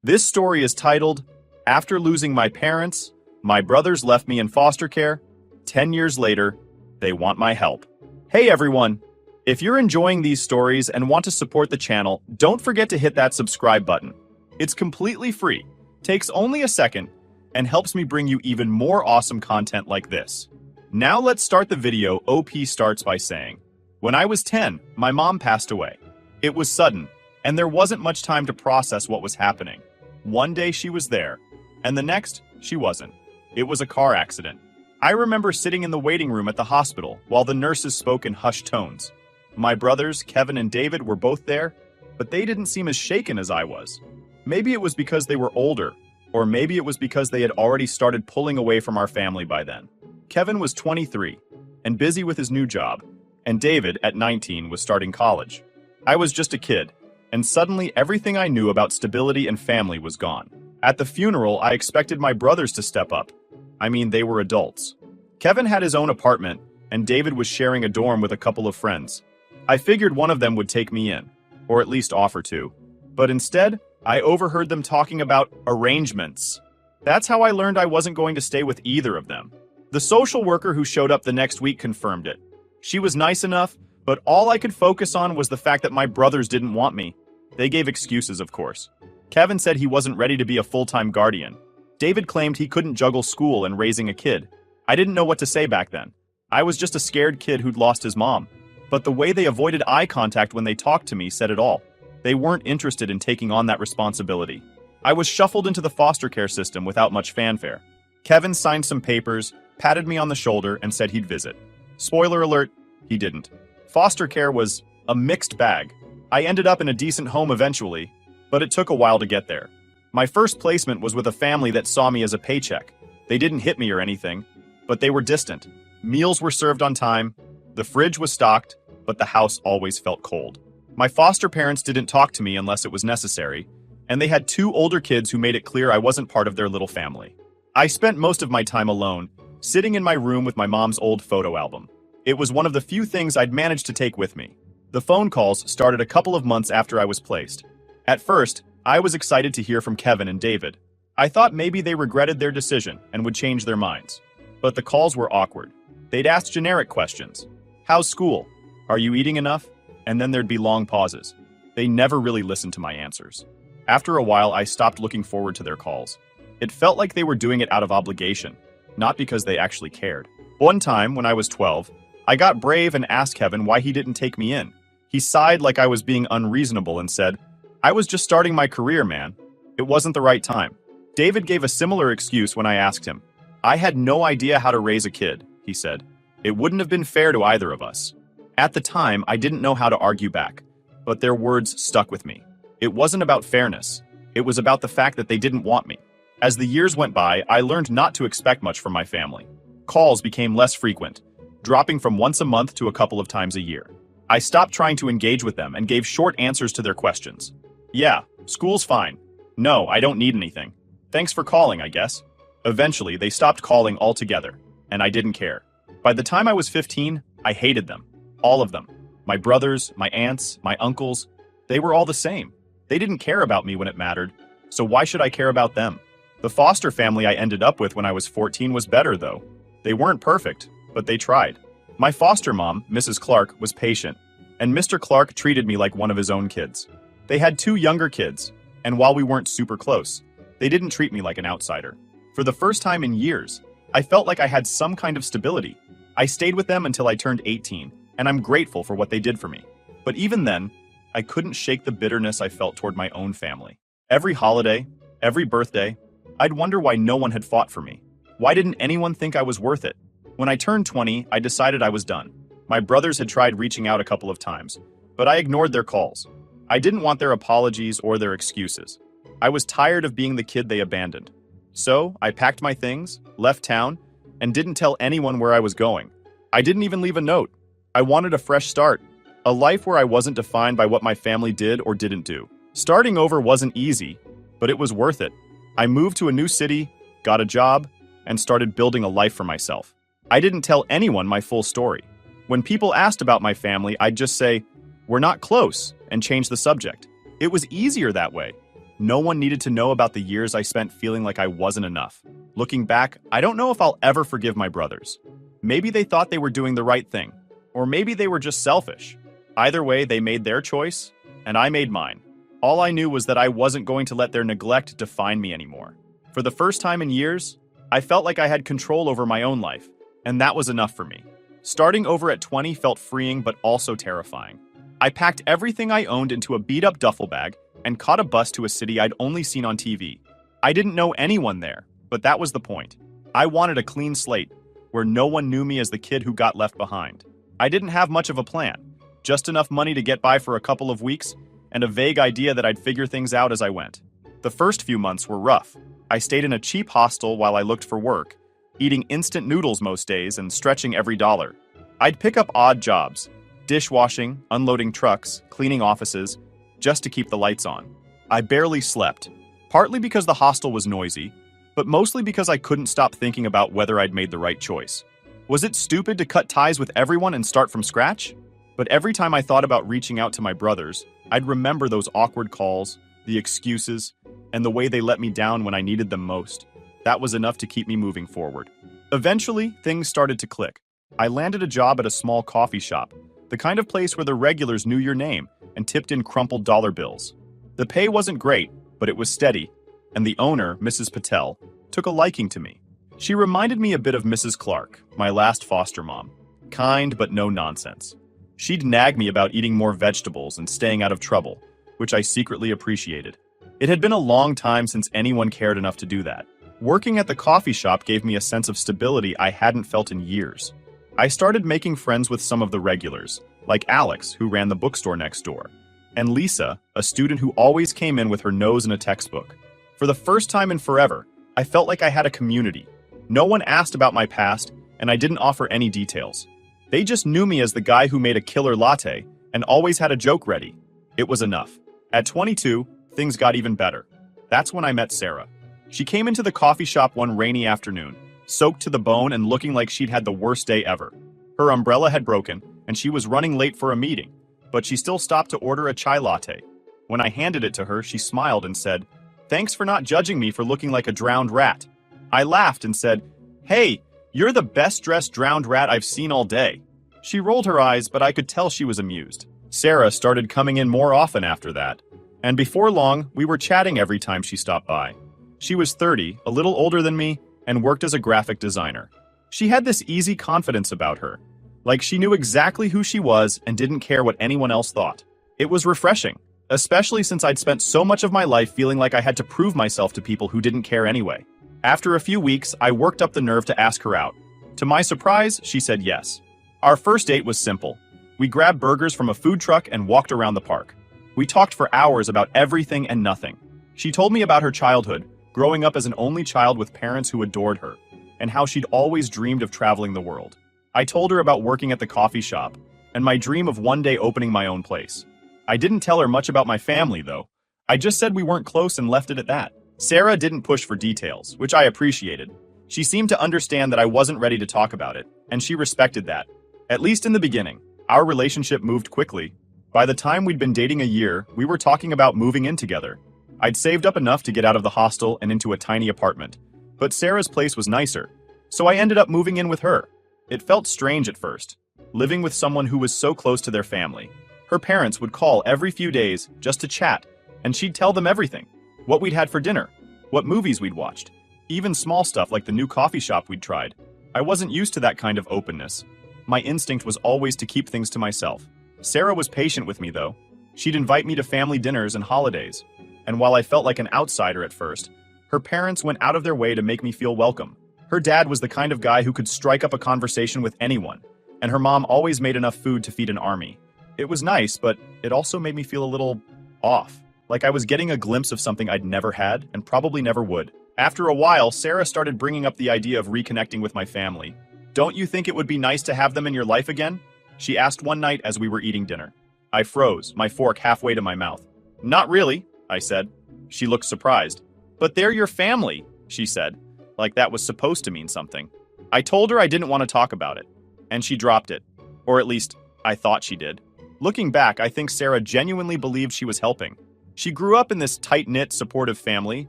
This story is titled, After Losing My Parents, My Brothers Left Me in Foster Care. 10 years later, they want my help. Hey everyone! If you're enjoying these stories and want to support the channel, don't forget to hit that subscribe button. It's completely free, takes only a second, and helps me bring you even more awesome content like this. Now let's start the video. OP starts by saying, when I was 10, my mom passed away. It was sudden, and there wasn't much time to process what was happening. One day she was there, and the next, she wasn't. It was a car accident. I remember sitting in the waiting room at the hospital while the nurses spoke in hushed tones. My brothers, Kevin and David, were both there, but they didn't seem as shaken as I was. Maybe it was because they were older, or maybe it was because they had already started pulling away from our family by then. Kevin was 23 and busy with his new job, and David, at 19, was starting college. I was just a kid, and suddenly everything I knew about stability and family was gone. At the funeral, I expected my brothers to step up. I mean, they were adults. Kevin had his own apartment, and David was sharing a dorm with a couple of friends. I figured one of them would take me in, or at least offer to. But instead, I overheard them talking about arrangements. That's how I learned I wasn't going to stay with either of them. The social worker who showed up the next week confirmed it. She was nice enough, but all I could focus on was the fact that my brothers didn't want me. They gave excuses, of course. Kevin said he wasn't ready to be a full-time guardian. David claimed he couldn't juggle school and raising a kid. I didn't know what to say back then. I was just a scared kid who'd lost his mom. But the way they avoided eye contact when they talked to me said it all. They weren't interested in taking on that responsibility. I was shuffled into the foster care system without much fanfare. Kevin signed some papers, patted me on the shoulder, and said he'd visit. Spoiler alert, he didn't. Foster care was a mixed bag. I ended up in a decent home eventually, but it took a while to get there. My first placement was with a family that saw me as a paycheck. They didn't hit me or anything, but they were distant. Meals were served on time, the fridge was stocked, but the house always felt cold. My foster parents didn't talk to me unless it was necessary, and they had two older kids who made it clear I wasn't part of their little family. I spent most of my time alone, sitting in my room with my mom's old photo album. It was one of the few things I'd managed to take with me. The phone calls started a couple of months after I was placed. At first, I was excited to hear from Kevin and David. I thought maybe they regretted their decision and would change their minds. But the calls were awkward. They'd ask generic questions. How's school? Are you eating enough? And then there'd be long pauses. They never really listened to my answers. After a while, I stopped looking forward to their calls. It felt like they were doing it out of obligation, not because they actually cared. One time, when I was 12, I got brave and asked Kevin why he didn't take me in. He sighed like I was being unreasonable and said, I was just starting my career, man. It wasn't the right time. David gave a similar excuse when I asked him. I had no idea how to raise a kid, he said. It wouldn't have been fair to either of us. At the time, I didn't know how to argue back, but their words stuck with me. It wasn't about fairness. It was about the fact that they didn't want me. As the years went by, I learned not to expect much from my family. Calls became less frequent, dropping from once a month to a couple of times a year. I stopped trying to engage with them and gave short answers to their questions. Yeah, school's fine. No, I don't need anything. Thanks for calling, I guess. Eventually, they stopped calling altogether, and I didn't care. By the time I was 15, I hated them. All of them. My brothers, my aunts, my uncles, they were all the same. They didn't care about me when it mattered, so why should I care about them? The foster family I ended up with when I was 14 was better, though. They weren't perfect, but they tried. My foster mom, Mrs. Clark, was patient, and Mr. Clark treated me like one of his own kids. They had two younger kids, and while we weren't super close, they didn't treat me like an outsider. For the first time in years, I felt like I had some kind of stability. I stayed with them until I turned 18, and I'm grateful for what they did for me. But even then, I couldn't shake the bitterness I felt toward my own family. Every holiday, every birthday, I'd wonder why no one had fought for me. Why didn't anyone think I was worth it? When I turned 20, I decided I was done. My brothers had tried reaching out a couple of times, but I ignored their calls. I didn't want their apologies or their excuses. I was tired of being the kid they abandoned. So, I packed my things, left town, and didn't tell anyone where I was going. I didn't even leave a note. I wanted a fresh start, a life where I wasn't defined by what my family did or didn't do. Starting over wasn't easy, but it was worth it. I moved to a new city, got a job, and started building a life for myself. I didn't tell anyone my full story. When people asked about my family, I'd just say, "We're not close," and change the subject. It was easier that way. No one needed to know about the years I spent feeling like I wasn't enough. Looking back, I don't know if I'll ever forgive my brothers. Maybe they thought they were doing the right thing, or maybe they were just selfish. Either way, they made their choice, and I made mine. All I knew was that I wasn't going to let their neglect define me anymore. For the first time in years, I felt like I had control over my own life, and that was enough for me. Starting over at 20 felt freeing but also terrifying. I packed everything I owned into a beat-up duffel bag and caught a bus to a city I'd only seen on TV. I didn't know anyone there, but that was the point. I wanted a clean slate, where no one knew me as the kid who got left behind. I didn't have much of a plan, just enough money to get by for a couple of weeks, and a vague idea that I'd figure things out as I went. The first few months were rough. I stayed in a cheap hostel while I looked for work, eating instant noodles most days and stretching every dollar. I'd pick up odd jobs, dishwashing, unloading trucks, cleaning offices, just to keep the lights on. I barely slept, partly because the hostel was noisy, but mostly because I couldn't stop thinking about whether I'd made the right choice. Was it stupid to cut ties with everyone and start from scratch? But every time I thought about reaching out to my brothers, I'd remember those awkward calls, the excuses, and the way they let me down when I needed them most. That was enough to keep me moving forward. Eventually, things started to click. I landed a job at a small coffee shop, the kind of place where the regulars knew your name and tipped in crumpled dollar bills. The pay wasn't great, but it was steady, and the owner, Mrs. Patel, took a liking to me. She reminded me a bit of Mrs. Clark, my last foster mom. Kind, but no nonsense. She'd nag me about eating more vegetables and staying out of trouble, which I secretly appreciated. It had been a long time since anyone cared enough to do that. Working at the coffee shop gave me a sense of stability I hadn't felt in years. I started making friends with some of the regulars, like Alex, who ran the bookstore next door, and Lisa, a student who always came in with her nose in a textbook. For the first time in forever, I felt like I had a community. No one asked about my past, and I didn't offer any details. They just knew me as the guy who made a killer latte and always had a joke ready. It was enough. At 22, things got even better. That's when I met Sarah. She came into the coffee shop one rainy afternoon, soaked to the bone and looking like she'd had the worst day ever. Her umbrella had broken, and she was running late for a meeting, but she still stopped to order a chai latte. When I handed it to her, she smiled and said, "Thanks for not judging me for looking like a drowned rat." I laughed and said, "Hey, you're the best-dressed drowned rat I've seen all day." She rolled her eyes, but I could tell she was amused. Sarah started coming in more often after that, and before long, we were chatting every time she stopped by. She was 30, a little older than me, and worked as a graphic designer. She had this easy confidence about her, like she knew exactly who she was and didn't care what anyone else thought. It was refreshing, especially since I'd spent so much of my life feeling like I had to prove myself to people who didn't care anyway. After a few weeks, I worked up the nerve to ask her out. To my surprise, she said yes. Our first date was simple. We grabbed burgers from a food truck and walked around the park. We talked for hours about everything and nothing. She told me about her childhood, growing up as an only child with parents who adored her, and how she'd always dreamed of traveling the world. I told her about working at the coffee shop, and my dream of one day opening my own place. I didn't tell her much about my family, though. I just said we weren't close and left it at that. Sarah didn't push for details, which I appreciated. She seemed to understand that I wasn't ready to talk about it, and she respected that. At least in the beginning, our relationship moved quickly. By the time we'd been dating a year, we were talking about moving in together. I'd saved up enough to get out of the hostel and into a tiny apartment, but Sarah's place was nicer, so I ended up moving in with her. It felt strange at first, living with someone who was so close to their family. Her parents would call every few days just to chat, and she'd tell them everything. What we'd had for dinner, what movies we'd watched, even small stuff like the new coffee shop we'd tried. I wasn't used to that kind of openness. My instinct was always to keep things to myself. Sarah was patient with me, though. She'd invite me to family dinners and holidays, and while I felt like an outsider at first, her parents went out of their way to make me feel welcome. Her dad was the kind of guy who could strike up a conversation with anyone, and her mom always made enough food to feed an army. It was nice, but it also made me feel a little off, like I was getting a glimpse of something I'd never had and probably never would. After a while, Sarah started bringing up the idea of reconnecting with my family. "Don't you think it would be nice to have them in your life again?" she asked one night as we were eating dinner. I froze, my fork halfway to my mouth. "Not really," I said. She looked surprised. "But they're your family," she said, like that was supposed to mean something. I told her I didn't want to talk about it, and she dropped it. Or at least, I thought she did. Looking back, I think Sarah genuinely believed she was helping. She grew up in this tight-knit, supportive family,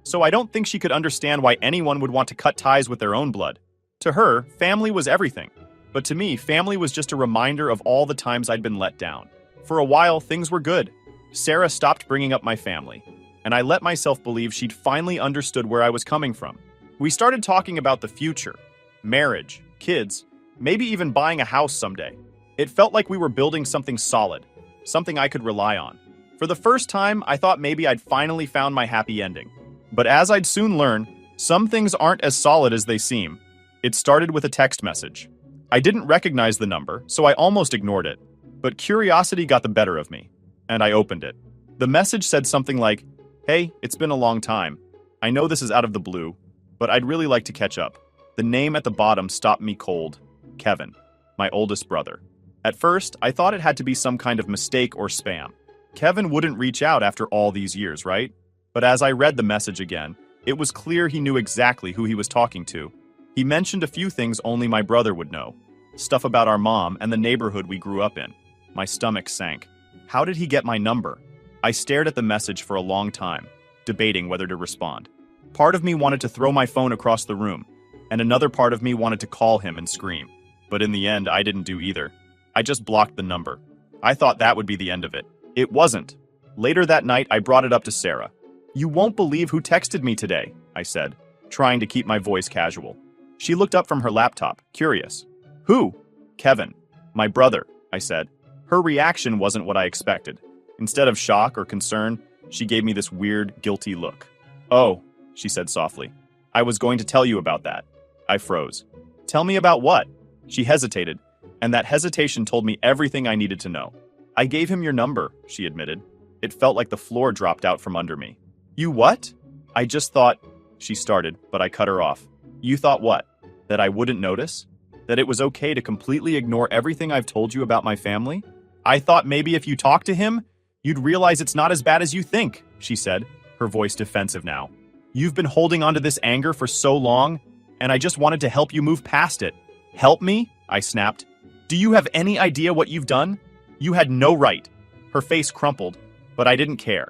so I don't think she could understand why anyone would want to cut ties with their own blood. To her, family was everything. But to me, family was just a reminder of all the times I'd been let down. For a while, things were good. Sarah stopped bringing up my family, and I let myself believe she'd finally understood where I was coming from. We started talking about the future, marriage, kids, maybe even buying a house someday. It felt like we were building something solid, something I could rely on. For the first time, I thought maybe I'd finally found my happy ending. But as I'd soon learn, some things aren't as solid as they seem. It started with a text message. I didn't recognize the number, so I almost ignored it. But curiosity got the better of me, and I opened it. The message said something like, "Hey, it's been a long time. I know this is out of the blue, but I'd really like to catch up." The name at the bottom stopped me cold. Kevin, my oldest brother. At first, I thought it had to be some kind of mistake or spam. Kevin wouldn't reach out after all these years, right? But as I read the message again, it was clear he knew exactly who he was talking to. He mentioned a few things only my brother would know. Stuff about our mom and the neighborhood we grew up in. My stomach sank. How did he get my number? I stared at the message for a long time, debating whether to respond. Part of me wanted to throw my phone across the room, and another part of me wanted to call him and scream. But in the end, I didn't do either. I just blocked the number. I thought that would be the end of it. It wasn't. Later that night, I brought it up to Sarah. "You won't believe who texted me today," I said, trying to keep my voice casual. She looked up from her laptop, curious. "Who?" "Kevin. My brother," I said. Her reaction wasn't what I expected. Instead of shock or concern, she gave me this weird, guilty look. "Oh," she said softly. "I was going to tell you about that." I froze. "Tell me about what?" She hesitated, and that hesitation told me everything I needed to know. "I gave him your number," she admitted. It felt like the floor dropped out from under me. "You what?" "I just thought," she started, but I cut her off. "You thought what? That I wouldn't notice? That it was okay to completely ignore everything I've told you about my family? I thought maybe if you talked to him, you'd realize it's not as bad as you think," she said, her voice defensive now. "You've been holding on to this anger for so long, and I just wanted to help you move past it." "Help me?" I snapped. "Do you have any idea what you've done? You had no right." Her face crumpled, but I didn't care.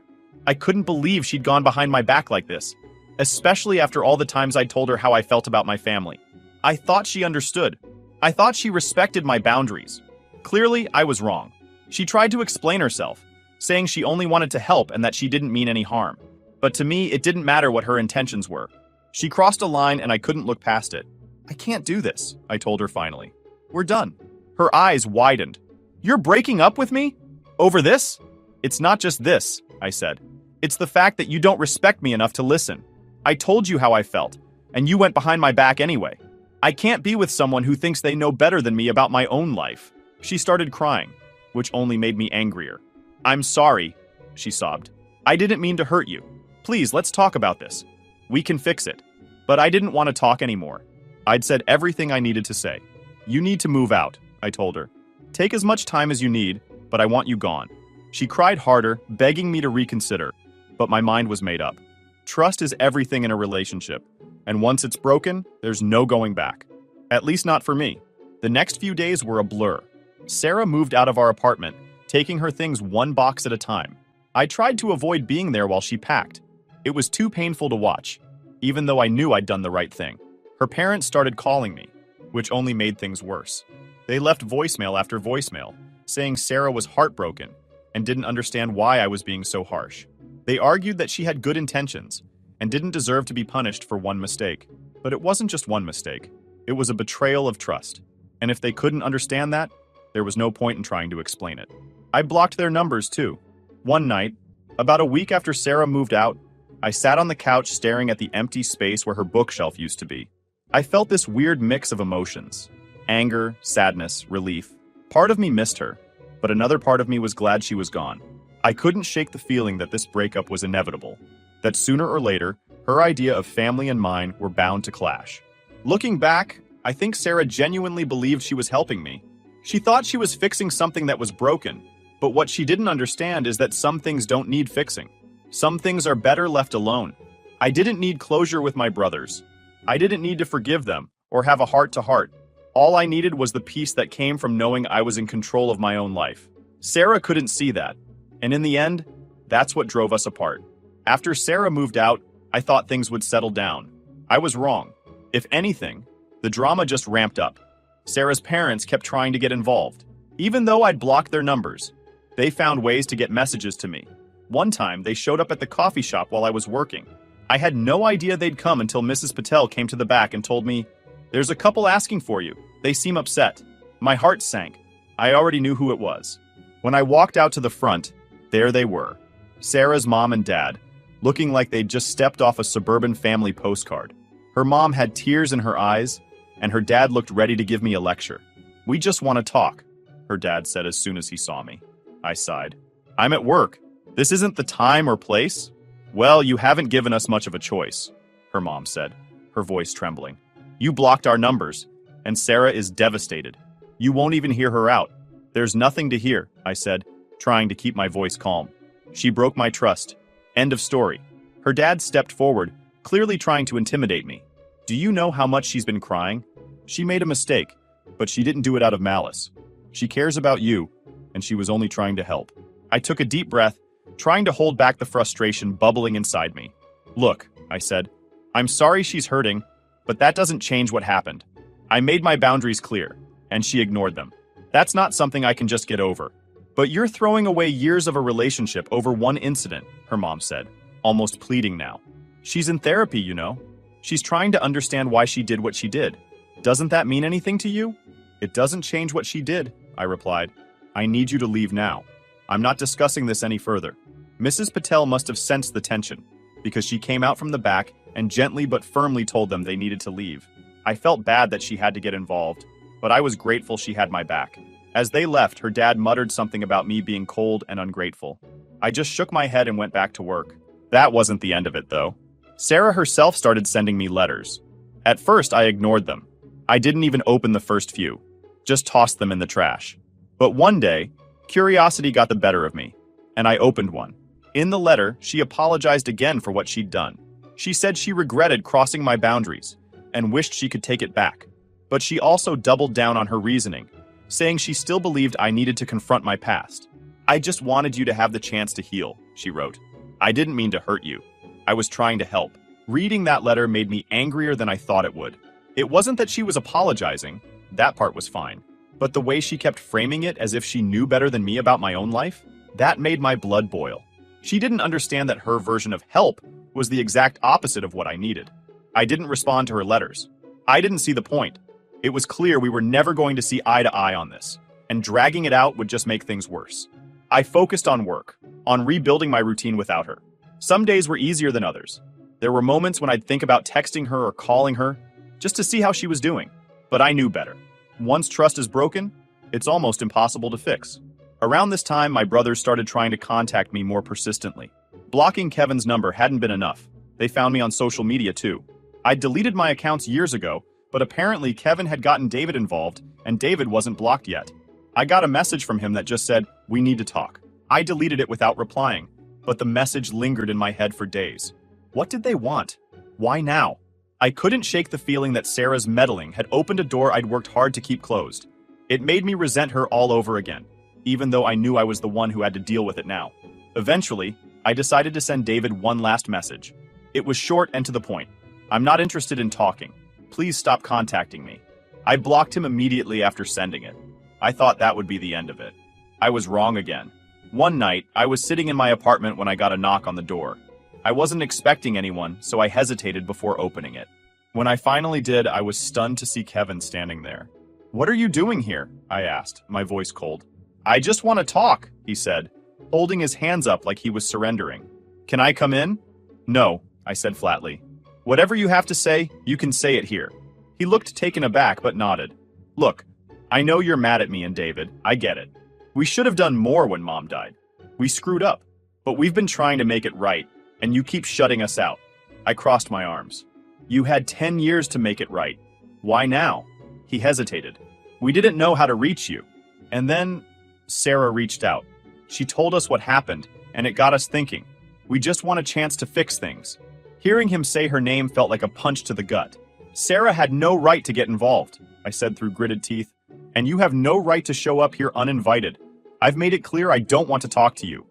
I couldn't believe she'd gone behind my back like this, especially after all the times I'd told her how I felt about my family. I thought she understood. I thought she respected my boundaries. Clearly, I was wrong. She tried to explain herself, saying she only wanted to help and that she didn't mean any harm. But to me, it didn't matter what her intentions were. She crossed a line and I couldn't look past it. "I can't do this," I told her finally. "We're done." Her eyes widened. "You're breaking up with me? Over this?" "It's not just this," I said. "It's the fact that you don't respect me enough to listen. I told you how I felt, and you went behind my back anyway. I can't be with someone who thinks they know better than me about my own life." She started crying, which only made me angrier. "I'm sorry," she sobbed. "I didn't mean to hurt you. Please, let's talk about this. We can fix it." But I didn't want to talk anymore. I'd said everything I needed to say. "You need to move out," I told her. "Take as much time as you need, but I want you gone." She cried harder, begging me to reconsider, but my mind was made up. Trust is everything in a relationship, and once it's broken, there's no going back. At least not for me. The next few days were a blur. Sarah moved out of our apartment, taking her things one box at a time. I tried to avoid being there while she packed. It was too painful to watch, even though I knew I'd done the right thing. Her parents started calling me, which only made things worse. They left voicemail after voicemail, saying Sarah was heartbroken and didn't understand why I was being so harsh. They argued that she had good intentions and didn't deserve to be punished for one mistake. But it wasn't just one mistake. It was a betrayal of trust. And if they couldn't understand that, there was no point in trying to explain it. I blocked their numbers too. One night, about a week after Sarah moved out, I sat on the couch staring at the empty space where her bookshelf used to be. I felt this weird mix of emotions. Anger, sadness, relief. Part of me missed her, but another part of me was glad she was gone. I couldn't shake the feeling that this breakup was inevitable, that sooner or later, her idea of family and mine were bound to clash. Looking back, I think Sarah genuinely believed she was helping me. She thought she was fixing something that was broken, but what she didn't understand is that some things don't need fixing. Some things are better left alone. I didn't need closure with my brothers. I didn't need to forgive them or have a heart-to-heart. All I needed was the peace that came from knowing I was in control of my own life. Sarah couldn't see that, and in the end, That's what drove us apart. After Sarah moved out, I thought things would settle down. I was wrong. If anything, the drama just ramped up. Sarah's parents kept trying to get involved. Even though I'd blocked their numbers, they found ways to get messages to me. One time, they showed up at the coffee shop while I was working. I had no idea they'd come until Mrs. Patel came to the back and told me, "There's a couple asking for you. They seem upset." My heart sank. I already knew who it was. When I walked out to the front, there they were. Sarah's mom and dad, looking like they'd just stepped off a suburban family postcard. Her mom had tears in her eyes, and her dad looked ready to give me a lecture. "We just want to talk," her dad said as soon as he saw me. I sighed. "I'm at work. This isn't the time or place." "Well, you haven't given us much of a choice," her mom said, her voice trembling. "You blocked our numbers, and Sarah is devastated. You won't even hear her out." "There's nothing to hear," I said, trying to keep my voice calm. "She broke my trust. End of story." Her dad stepped forward, clearly trying to intimidate me. "Do you know how much she's been crying? She made a mistake, but she didn't do it out of malice. She cares about you, and she was only trying to help." I took a deep breath, trying to hold back the frustration bubbling inside me. "Look," I said, "I'm sorry she's hurting, but that doesn't change what happened. I made my boundaries clear, and she ignored them. That's not something I can just get over." "But you're throwing away years of a relationship over one incident," her mom said, almost pleading now. "She's in therapy, you know. She's trying to understand why she did what she did. Doesn't that mean anything to you?" "It doesn't change what she did," I replied. "I need you to leave now. I'm not discussing this any further." Mrs. Patel must have sensed the tension, because she came out from the back and gently but firmly told them they needed to leave. I felt bad that she had to get involved, but I was grateful she had my back. As they left, her dad muttered something about me being cold and ungrateful. I just shook my head and went back to work. That wasn't the end of it, though. Sarah herself started sending me letters. At first, I ignored them. I didn't even open the first few, just tossed them in the trash. But one day, curiosity got the better of me, and I opened one. In the letter, she apologized again for what she'd done. She said she regretted crossing my boundaries and wished she could take it back. But she also doubled down on her reasoning, saying she still believed I needed to confront my past. "I just wanted you to have the chance to heal," she wrote. "I didn't mean to hurt you. I was trying to help." Reading that letter made me angrier than I thought it would. It wasn't that she was apologizing. That part was fine. But the way she kept framing it as if she knew better than me about my own life, that made my blood boil. She didn't understand that her version of help was the exact opposite of what I needed. I didn't respond to her letters. I didn't see the point. It was clear we were never going to see eye to eye on this, and dragging it out would just make things worse. I focused on work, on rebuilding my routine without her. Some days were easier than others. There were moments when I'd think about texting her or calling her, just to see how she was doing. But I knew better. Once trust is broken, it's almost impossible to fix. Around this time, my brothers started trying to contact me more persistently. Blocking Kevin's number hadn't been enough. They found me on social media too. I'd deleted my accounts years ago, but apparently Kevin had gotten David involved, and David wasn't blocked yet. I got a message from him that just said, "We need to talk." I deleted it without replying, but the message lingered in my head for days. What did they want? Why now? I couldn't shake the feeling that Sarah's meddling had opened a door I'd worked hard to keep closed. It made me resent her all over again, even though I knew I was the one who had to deal with it now. Eventually, I decided to send David one last message. It was short and to the point. "I'm not interested in talking. Please stop contacting me." I blocked him immediately after sending it. I thought that would be the end of it. I was wrong again. One night, I was sitting in my apartment when I got a knock on the door. I wasn't expecting anyone, so I hesitated before opening it. When I finally did, I was stunned to see Kevin standing there. "What are you doing here?" I asked, my voice cold. "I just want to talk," he said, holding his hands up like he was surrendering. "Can I come in?" "No," I said flatly. "Whatever you have to say, you can say it here." He looked taken aback but nodded. "Look, I know you're mad at me and David. I get it. We should have done more when Mom died. We screwed up, but we've been trying to make it right, and you keep shutting us out." I crossed my arms. "You had 10 years to make it right. Why now?" He hesitated. "We didn't know how to reach you." And then Sarah reached out. She told us what happened, and it got us thinking. We just want a chance to fix things. Hearing him say her name felt like a punch to the gut. "Sarah had no right to get involved," I said through gritted teeth. "And you have no right to show up here uninvited. I've made it clear I don't want to talk to you."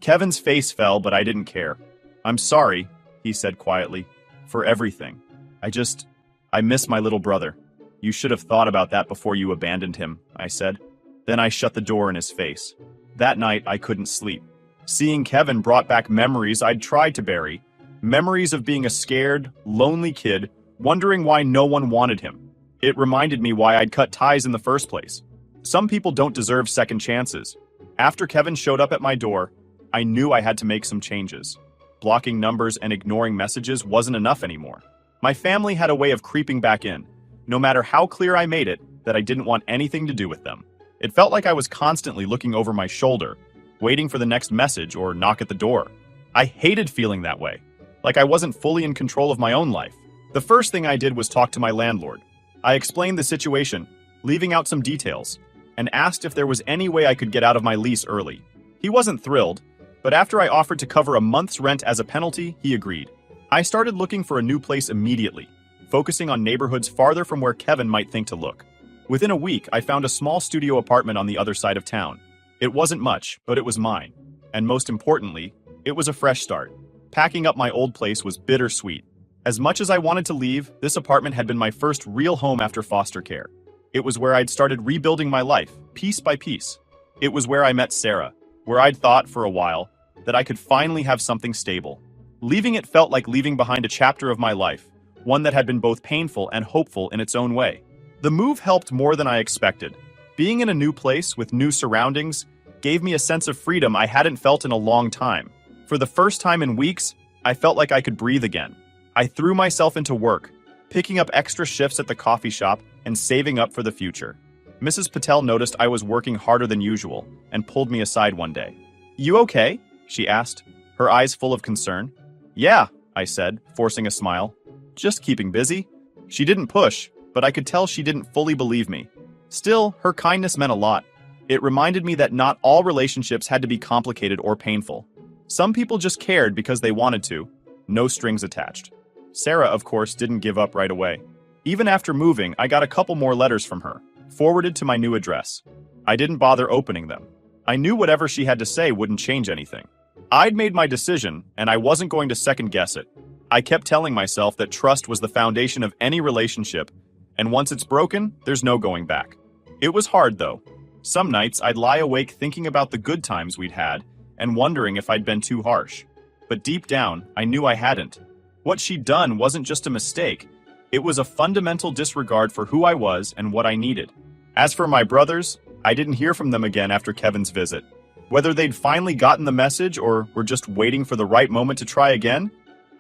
Kevin's face fell, but I didn't care. "I'm sorry," he said quietly, "for everything. I miss my little brother." "You should have thought about that before you abandoned him," I said. Then I shut the door in his face. That night, I couldn't sleep. Seeing Kevin brought back memories I'd tried to bury. Memories of being a scared, lonely kid, wondering why no one wanted him. It reminded me why I'd cut ties in the first place. Some people don't deserve second chances. After Kevin showed up at my door, I knew I had to make some changes. Blocking numbers and ignoring messages wasn't enough anymore. My family had a way of creeping back in, no matter how clear I made it that I didn't want anything to do with them. It felt like I was constantly looking over my shoulder, waiting for the next message or knock at the door. I hated feeling that way, like I wasn't fully in control of my own life. The first thing I did was talk to my landlord. I explained the situation, leaving out some details, and asked if there was any way I could get out of my lease early. He wasn't thrilled, but after I offered to cover a month's rent as a penalty, he agreed. I started looking for a new place immediately, focusing on neighborhoods farther from where Kevin might think to look. Within a week, I found a small studio apartment on the other side of town. It wasn't much, but it was mine. And most importantly, it was a fresh start. Packing up my old place was bittersweet. As much as I wanted to leave, this apartment had been my first real home after foster care. It was where I'd started rebuilding my life, piece by piece. It was where I met Sarah, where I'd thought for a while that I could finally have something stable. Leaving it felt like leaving behind a chapter of my life, one that had been both painful and hopeful in its own way. The move helped more than I expected. Being in a new place with new surroundings gave me a sense of freedom I hadn't felt in a long time. For the first time in weeks, I felt like I could breathe again. I threw myself into work, picking up extra shifts at the coffee shop and saving up for the future. Mrs. Patel noticed I was working harder than usual and pulled me aside one day. "You okay?" she asked, her eyes full of concern. "Yeah," I said, forcing a smile. "Just keeping busy." She didn't push, but I could tell she didn't fully believe me. Still, her kindness meant a lot. It reminded me that not all relationships had to be complicated or painful. Some people just cared because they wanted to, no strings attached. Sarah, of course, didn't give up right away. Even after moving, I got a couple more letters from her, forwarded to my new address. I didn't bother opening them. I knew whatever she had to say wouldn't change anything. I'd made my decision, and I wasn't going to second guess it. I kept telling myself that trust was the foundation of any relationship, and once it's broken, there's no going back. It was hard, though. Some nights I'd lie awake thinking about the good times we'd had and wondering if I'd been too harsh. But deep down, I knew I hadn't. What she'd done wasn't just a mistake. It was a fundamental disregard for who I was and what I needed. As for my brothers, I didn't hear from them again after Kevin's visit. Whether they'd finally gotten the message or were just waiting for the right moment to try again,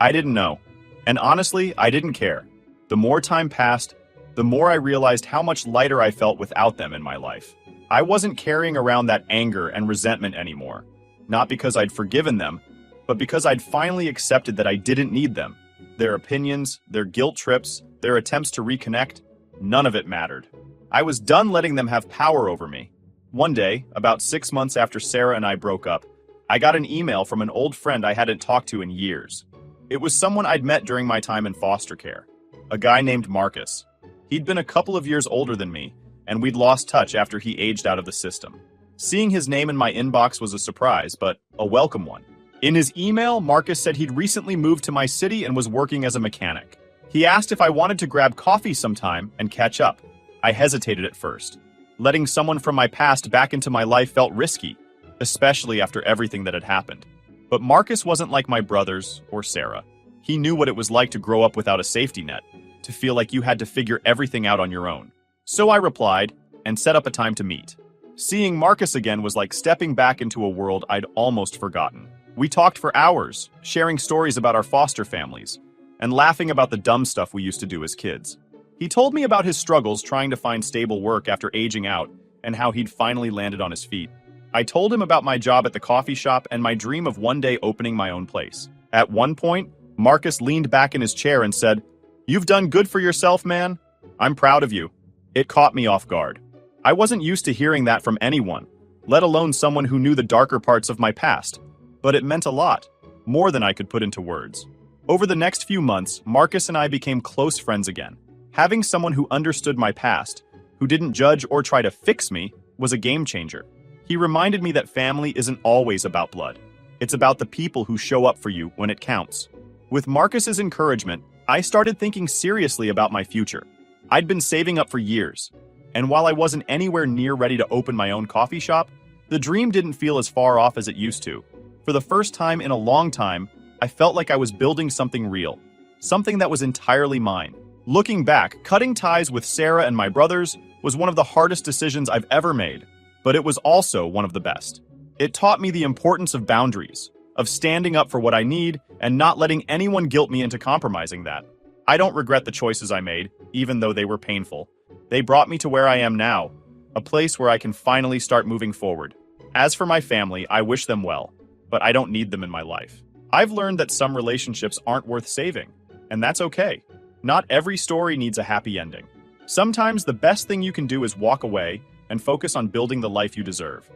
I didn't know. And honestly, I didn't care. The more time passed, the more I realized how much lighter I felt without them in my life. I wasn't carrying around that anger and resentment anymore. Not because I'd forgiven them, but because I'd finally accepted that I didn't need them. Their opinions, their guilt trips, their attempts to reconnect, none of it mattered. I was done letting them have power over me. One day, about 6 months after Sarah and I broke up, I got an email from an old friend I hadn't talked to in years. It was someone I'd met during my time in foster care, a guy named Marcus. He'd been a couple of years older than me, and we'd lost touch after he aged out of the system. Seeing his name in my inbox was a surprise, but a welcome one. In his email, Marcus said he'd recently moved to my city and was working as a mechanic. He asked if I wanted to grab coffee sometime and catch up. I hesitated at first. Letting someone from my past back into my life felt risky, especially after everything that had happened. But Marcus wasn't like my brothers or Sarah. He knew what it was like to grow up without a safety net, to feel like you had to figure everything out on your own. So I replied and set up a time to meet. Seeing Marcus again was like stepping back into a world I'd almost forgotten. We talked for hours, sharing stories about our foster families, and laughing about the dumb stuff we used to do as kids. He told me about his struggles trying to find stable work after aging out, and how he'd finally landed on his feet. I told him about my job at the coffee shop and my dream of one day opening my own place. At one point, Marcus leaned back in his chair and said, "You've done good for yourself, man. I'm proud of you." It caught me off guard. I wasn't used to hearing that from anyone, let alone someone who knew the darker parts of my past. But it meant a lot, more than I could put into words. Over the next few months, Marcus and I became close friends again. Having someone who understood my past, who didn't judge or try to fix me, was a game changer. He reminded me that family isn't always about blood. It's about the people who show up for you when it counts. With Marcus's encouragement, I started thinking seriously about my future. I'd been saving up for years, and while I wasn't anywhere near ready to open my own coffee shop, the dream didn't feel as far off as it used to. For the first time in a long time, I felt like I was building something real, something that was entirely mine. Looking back, cutting ties with Sarah and my brothers was one of the hardest decisions I've ever made, but it was also one of the best. It taught me the importance of boundaries, of standing up for what I need and not letting anyone guilt me into compromising that. I don't regret the choices I made, even though they were painful. They brought me to where I am now, a place where I can finally start moving forward. As for my family, I wish them well, but I don't need them in my life. I've learned that some relationships aren't worth saving, and that's okay. Not every story needs a happy ending. Sometimes the best thing you can do is walk away and focus on building the life you deserve.